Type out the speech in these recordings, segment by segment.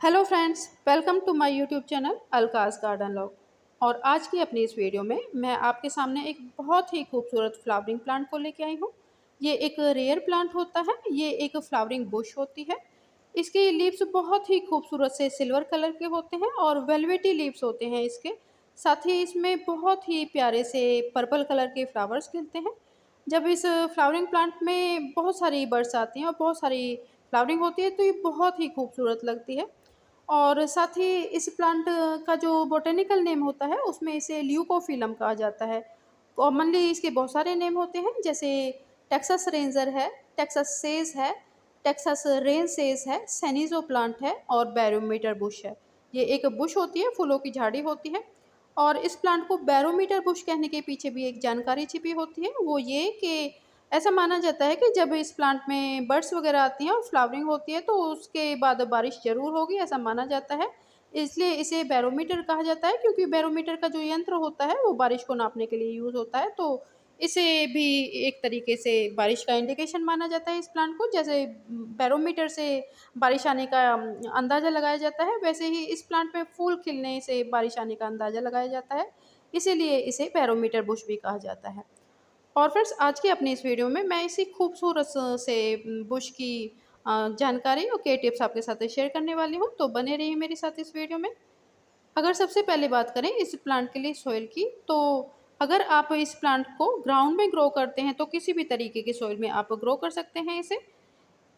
Hello friends, welcome to my YouTube channel Alka's garden log. और आज की अपनी इस वीडियो में मैं आपके सामने एक बहुत ही खूबसूरत फ्लावरिंग प्लांट को लेके आई हूँ। ये एक रेयर प्लांट होता है, ये एक फ्लावरिंग बुश होती है। इसके लीव्स बहुत ही खूबसूरत से सिल्वर कलर के होते हैं और वेलवेटी लीव्स होते हैं इसके। साथ ही इसमें बहुत ही प्यारे से पर्पल कलर के फ्लावर्स खिलते हैं। जब इस फ्लावरिंग प्लांट में बहुत सारी बर्ड्स आती हैं और बहुत सारी फ्लावरिंग होती है तो ये बहुत ही खूबसूरत लगती है। और साथ ही इस प्लांट का जो बॉटेनिकल नेम होता है उसमें इसे ल्यूकोफिलम कहा जाता है। कॉमनली इसके बहुत सारे नेम होते हैं, जैसे टेक्सास रेंजर है, टेक्सास सेज है, टेक्सास रेन सेज है, सेनिजो प्लांट है और बैरोमीटर बुश है। ये एक बुश होती है, फूलों की झाड़ी होती है। और इस प्लांट को बैरोमीटर बुश कहने के पीछे भी एक जानकारी छिपी होती है, वो ये कि ऐसा माना जाता है कि जब इस प्लांट में बर्ड्स वगैरह आती हैं और फ्लावरिंग होती है तो उसके बाद बारिश ज़रूर होगी, ऐसा माना जाता है। इसलिए इसे बैरोमीटर कहा जाता है, क्योंकि बैरोमीटर का जो यंत्र होता है वो बारिश को नापने के लिए यूज़ होता है। तो इसे भी एक तरीके से बारिश का इंडिकेशन माना जाता है इस प्लांट को। जैसे बैरोमीटर से बारिश आने का अंदाज़ा लगाया जाता है, वैसे ही इस प्लांट में फूल खिलने से बारिश आने का अंदाज़ा लगाया जाता है। इसीलिए इसे बैरोमीटर बुश भी कहा जाता है। और फ्रेंड्स, आज की अपनी इस वीडियो में मैं इसी खूबसूरत से बुश की जानकारी और के टिप्स आपके साथ शेयर करने वाली हूँ, तो बने रहिए मेरे साथ इस वीडियो में। अगर सबसे पहले बात करें इस प्लांट के लिए सॉइल की, तो अगर आप इस प्लांट को ग्राउंड में ग्रो करते हैं तो किसी भी तरीके के सॉइल में आप ग्रो कर सकते हैं इसे।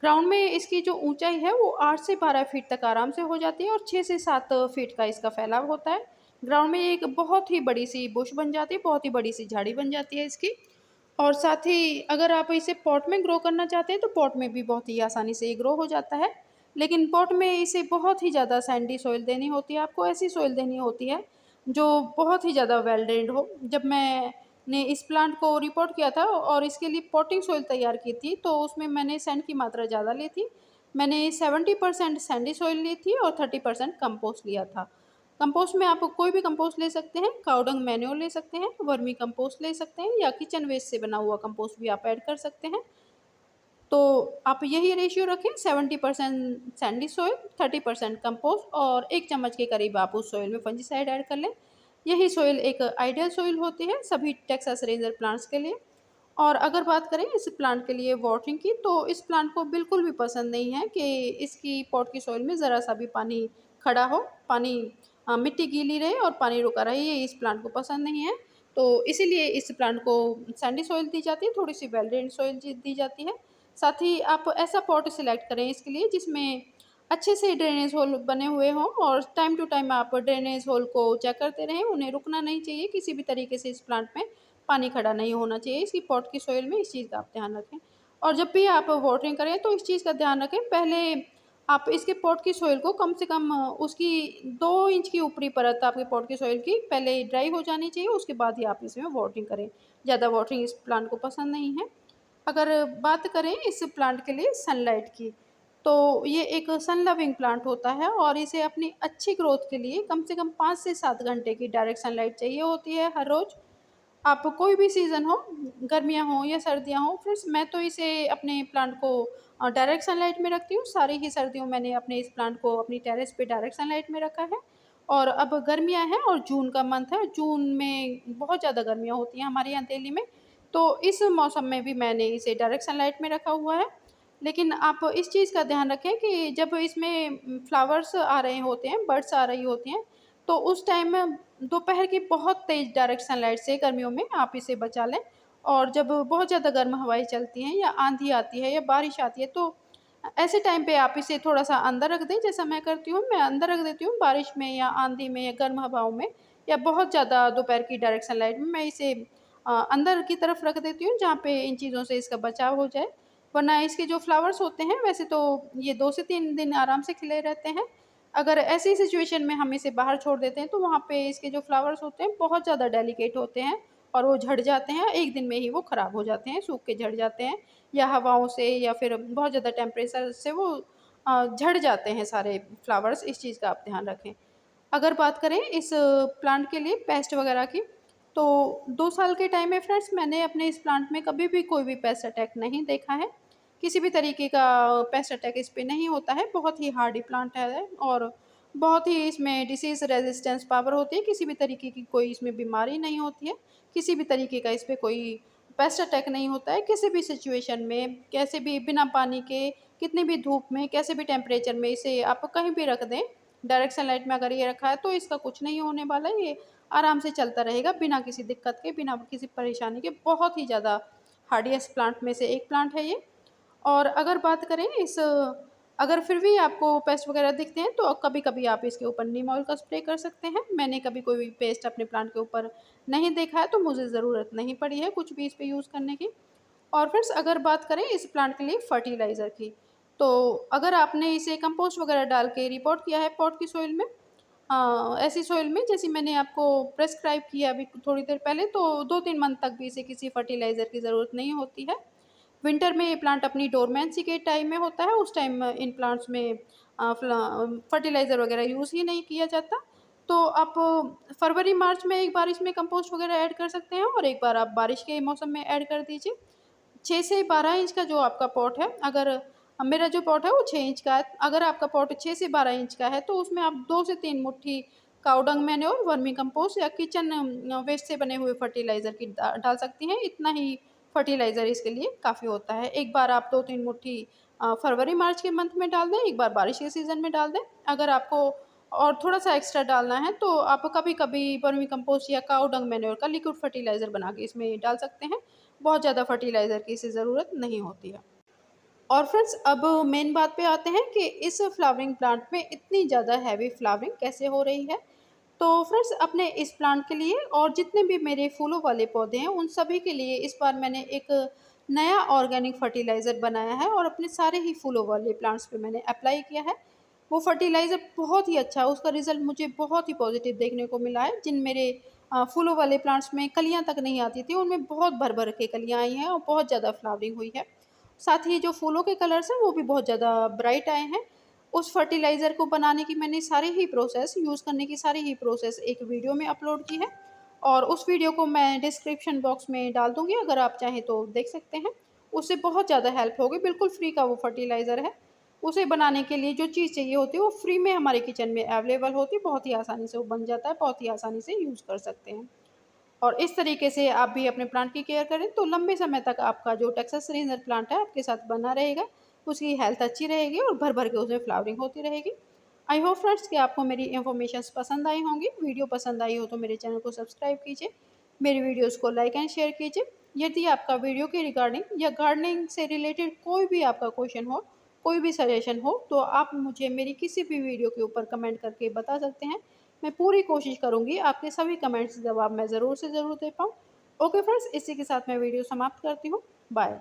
ग्राउंड में इसकी जो ऊंचाई है वो 8 से 12 फीट तक आराम से हो जाती है और 6 से 7 फीट का इसका फैलाव होता है। ग्राउंड में ये एक बहुत ही बड़ी सी बुश बन जाती है, बहुत ही बड़ी सी झाड़ी बन जाती है इसकी। और साथ ही अगर आप इसे पॉट में ग्रो करना चाहते हैं तो पॉट में भी बहुत ही आसानी से ये ग्रो हो जाता है। लेकिन पॉट में इसे बहुत ही ज़्यादा सैंडी सॉइल देनी होती है, आपको ऐसी सॉइल देनी होती है जो बहुत ही ज़्यादा वेल ड्रेन्ड हो। जब मैंने इस प्लांट को रिपोर्ट किया था और इसके लिए पॉटिंग सॉइल तैयार की थी तो उसमें मैंने सैंड की मात्रा ज़्यादा ली थी। मैंने 70% सैंडी सॉइल ली थी और 30% कंपोस्ट लिया था। कंपोस्ट में आप कोई भी कंपोस्ट ले सकते हैं, काउडंग मैन्योर ले सकते हैं, वर्मी कंपोस्ट ले सकते हैं या किचन वेस्ट से बना हुआ कंपोस्ट भी आप ऐड कर सकते हैं। तो आप यही रेशियो रखें, 70% सैंडी सॉइल, 30% कंपोस्ट और 1 चम्मच के करीब आप उस सॉइल में फंजीसाइड ऐड कर लें। यही सॉइल एक आइडियल सॉइल होती है सभी टेक्सास रेंजर प्लांट्स के लिए। और अगर बात करें इस प्लांट के लिए वाटरिंग की, तो इस प्लांट को बिल्कुल भी पसंद नहीं है कि इसकी पॉट की सॉइल में ज़रा सा भी पानी खड़ा हो, पानी मिट्टी गीली रहे और पानी रुका रहे, ये इस प्लांट को पसंद नहीं है। तो इसीलिए इस प्लांट को सैंडी सॉइल दी जाती है, थोड़ी सी वेल ड्रेन्ड सॉइल दी जाती है। साथ ही आप ऐसा पॉट सिलेक्ट करें इसके लिए जिसमें अच्छे से ड्रेनेज होल बने हुए हों और टाइम टू टाइम आप ड्रेनेज होल को चेक करते रहें, उन्हें रुकना नहीं चाहिए, किसी भी तरीके से इस प्लांट में पानी खड़ा नहीं होना चाहिए इसकी पॉट की सॉइल में, इस चीज़ का आप ध्यान रखें। और जब भी आप वाटरिंग करें तो इस चीज़ का ध्यान रखें, पहले आप इसके पॉट की सॉइल को कम से कम उसकी 2 इंच की ऊपरी परत आपके पॉट की सॉइल की पहले ड्राई हो जानी चाहिए, उसके बाद ही आप इसमें वाटरिंग करें। ज़्यादा वाटरिंग इस प्लांट को पसंद नहीं है। अगर बात करें इस प्लांट के लिए सनलाइट की, तो ये एक सन लविंग प्लांट होता है और इसे अपनी अच्छी ग्रोथ के लिए कम से कम 5 से 7 घंटे की डायरेक्ट सनलाइट चाहिए होती है हर रोज़। आप कोई भी सीज़न हो, गर्मियाँ हों या सर्दियाँ हों, फ्रेंड्स मैं तो इसे अपने प्लांट को डायरेक्ट सनलाइट में रखती हूँ। सारी ही सर्दियों मैंने अपने इस प्लांट को अपनी टेरेस पे डायरेक्ट सनलाइट में रखा है। और अब गर्मियाँ हैं और जून का मंथ है, जून में बहुत ज़्यादा गर्मियाँ होती हैं हमारे यहाँ दिल्ली में, तो इस मौसम में भी मैंने इसे डायरेक्ट सनलाइट में रखा हुआ है। लेकिन आप इस चीज़ का ध्यान रखें कि जब इसमें फ्लावर्स आ रहे होते हैं, बड्स आ रही होती हैं, तो उस टाइम में दोपहर की बहुत तेज़ डायरेक्ट सनलाइट से गर्मियों में आप इसे बचा लें। और जब बहुत ज़्यादा गर्म हवाएँ चलती हैं या आंधी आती है या बारिश आती है तो ऐसे टाइम पे आप इसे थोड़ा-सा अंदर रख दें, जैसा मैं करती हूँ। मैं अंदर रख देती हूँ बारिश में या आंधी में या गर्म हवाओं में या बहुत ज़्यादा दोपहर की डायरेक्ट सनलाइट में मैं इसे अंदर की तरफ रख देती हूँ, जहाँ पे इन चीज़ों से इसका बचाव हो जाए। वरना इसके जो फ्लावर्स होते हैं वैसे तो ये 2 से 3 दिन आराम से खिले रहते हैं। अगर ऐसी सिचुएशन में हम इसे बाहर छोड़ देते हैं तो वहाँ पे इसके जो फ्लावर्स होते हैं बहुत ज़्यादा डेलिकेट होते हैं और वो झड़ जाते हैं, 1 दिन में ही वो ख़राब हो जाते हैं, सूख के झड़ जाते हैं या हवाओं से या फिर बहुत ज़्यादा टेम्परेचर से वो झड़ जाते हैं सारे फ्लावर्स, इस चीज़ का आप ध्यान रखें। अगर बात करें इस प्लांट के लिए पेस्ट वगैरह की, तो 2 साल के टाइम में फ्रेंड्स मैंने अपने इस प्लांट में कभी भी कोई भी पेस्ट अटैक नहीं देखा है। किसी भी तरीके का पेस्ट अटैक इस पे नहीं होता है। बहुत ही हार्डी प्लांट है और बहुत ही इसमें डिसीज़ रेजिस्टेंस पावर होती है। किसी भी तरीके की कोई इसमें बीमारी नहीं होती है, किसी भी तरीके का इस पे कोई पेस्ट अटैक नहीं होता है। किसी भी सिचुएशन में, कैसे भी बिना पानी के, कितनी भी धूप में, कैसे भी टेम्परेचर में इसे आप कहीं भी रख दें, डायरेक्ट सनलाइट में अगर ये रखा है तो इसका कुछ नहीं होने वाला है। ये आराम से चलता रहेगा बिना किसी दिक्कत के, बिना किसी परेशानी के। बहुत ही ज़्यादा हार्डिएस्ट प्लांट में से एक प्लांट है ये। और अगर बात करें अगर फिर भी आपको पेस्ट वगैरह दिखते हैं तो कभी कभी आप इसके ऊपर नीम ऑयल का स्प्रे कर सकते हैं। मैंने कभी कोई पेस्ट अपने प्लांट के ऊपर नहीं देखा है, तो मुझे ज़रूरत नहीं पड़ी है कुछ भी इस पे यूज़ करने की। और फ्रेंड्स, अगर बात करें इस प्लांट के लिए फर्टिलाइज़र की, तो अगर आपने इसे कंपोस्ट वगैरह डाल के रिपोर्ट किया है पॉट की सॉइल में, ऐसी सॉइल में जैसी मैंने आपको प्रेस्क्राइब किया अभी थोड़ी देर पहले, तो 2-3 मंथ तक भी इसे किसी फर्टिलाइज़र की ज़रूरत नहीं होती है। विंटर में ये प्लांट अपनी डोरमेंसी के टाइम में होता है, उस टाइम इन प्लांट्स में फर्टिलाइज़र वगैरह यूज़ ही नहीं किया जाता। तो आप फरवरी मार्च में एक बार इसमें कंपोस्ट वगैरह ऐड कर सकते हैं और एक बार आप बारिश के मौसम में ऐड कर दीजिए। 6 से 12 इंच का जो आपका पॉट है, अगर मेरा जो पॉट है वो 6 इंच का है, अगर आपका पॉट 6 से 12 इंच का है तो उसमें आप 2 से 3 मुट्ठी काऊ डंग मैन्योर, वर्मी कंपोस्ट या किचन वेस्ट से बने हुए फर्टिलाइज़र की डाल सकती हैं। इतना ही फर्टिलाइज़र इसके लिए काफ़ी होता है। एक बार आप 2-3 मुट्ठी फरवरी मार्च के मंथ में डाल दें, एक बार बारिश के सीज़न में डाल दें। अगर आपको और थोड़ा-सा एक्स्ट्रा डालना है तो आप कभी-कभी वर्मी कंपोस्ट या काऊ डंग मैन्योर का लिक्विड फर्टिलाइज़र बना के इसमें डाल सकते हैं। बहुत ज़्यादा फर्टिलाइज़र की इसे ज़रूरत नहीं होती है। और फ्रेंड्स, अब मेन बात पे आते हैं कि इस फ्लावरिंग प्लांट में इतनी ज़्यादा हैवी फ्लावरिंग कैसे हो रही है। तो फ्रेंड्स, अपने इस प्लांट के लिए और जितने भी मेरे फूलों वाले पौधे हैं उन सभी के लिए इस बार मैंने एक नया ऑर्गेनिक फर्टिलाइज़र बनाया है और अपने सारे ही फूलों वाले प्लांट्स पे मैंने अप्लाई किया है। वो फर्टिलाइज़र बहुत ही अच्छा है, उसका रिज़ल्ट मुझे बहुत ही पॉजिटिव देखने को मिला है। जिन मेरे फूलों वाले प्लांट्स में कलियाँ तक नहीं आती थी, उनमें बहुत भर-भर के कलियाँ आई हैं और बहुत ज़्यादा फ्लावरिंग हुई है। साथ ही जो फूलों के कलर्स हैं वो भी बहुत ज़्यादा ब्राइट आए हैं। उस फर्टिलाइज़र को बनाने की मैंने सारी ही प्रोसेस, यूज़ करने की सारी ही प्रोसेस एक वीडियो में अपलोड की है और उस वीडियो को मैं डिस्क्रिप्शन बॉक्स में डाल दूँगी, अगर आप चाहें तो देख सकते हैं। उससे बहुत ज़्यादा हेल्प होगी, बिल्कुल फ्री का वो फर्टिलाइज़र है। उसे बनाने के लिए जो चीज़ चाहिए होती है वो फ्री में हमारे किचन में अवेलेबल होती है, बहुत ही आसानी से वो बन जाता है, बहुत ही आसानी से यूज़ कर सकते हैं। और इस तरीके से आप भी अपने प्लांट की केयर करें तो लंबे समय तक आपका जो टेक्सास रेंजर प्लांट है आपके साथ बना रहेगा, उसकी हेल्थ अच्छी रहेगी और भर भर के उसमें फ्लावरिंग होती रहेगी। आई होप फ्रेंड्स कि आपको मेरी इन्फॉर्मेशन पसंद आई होंगी। वीडियो पसंद आई हो तो मेरे चैनल को सब्सक्राइब कीजिए, मेरी वीडियोज़ को लाइक एंड शेयर कीजिए। यदि आपका वीडियो के रिगार्डिंग या गार्डनिंग से रिलेटेड कोई भी आपका क्वेश्चन हो, कोई भी सजेशन हो, तो आप मुझे मेरी किसी भी वीडियो के ऊपर कमेंट करके बता सकते हैं। मैं पूरी कोशिश करूँगी आपके सभी कमेंट्स जवाब मैं ज़रूर से ज़रूर दे पाऊँ। ओके फ्रेंड्स, इसी के साथ मैं वीडियो समाप्त करती हूँ। बाय।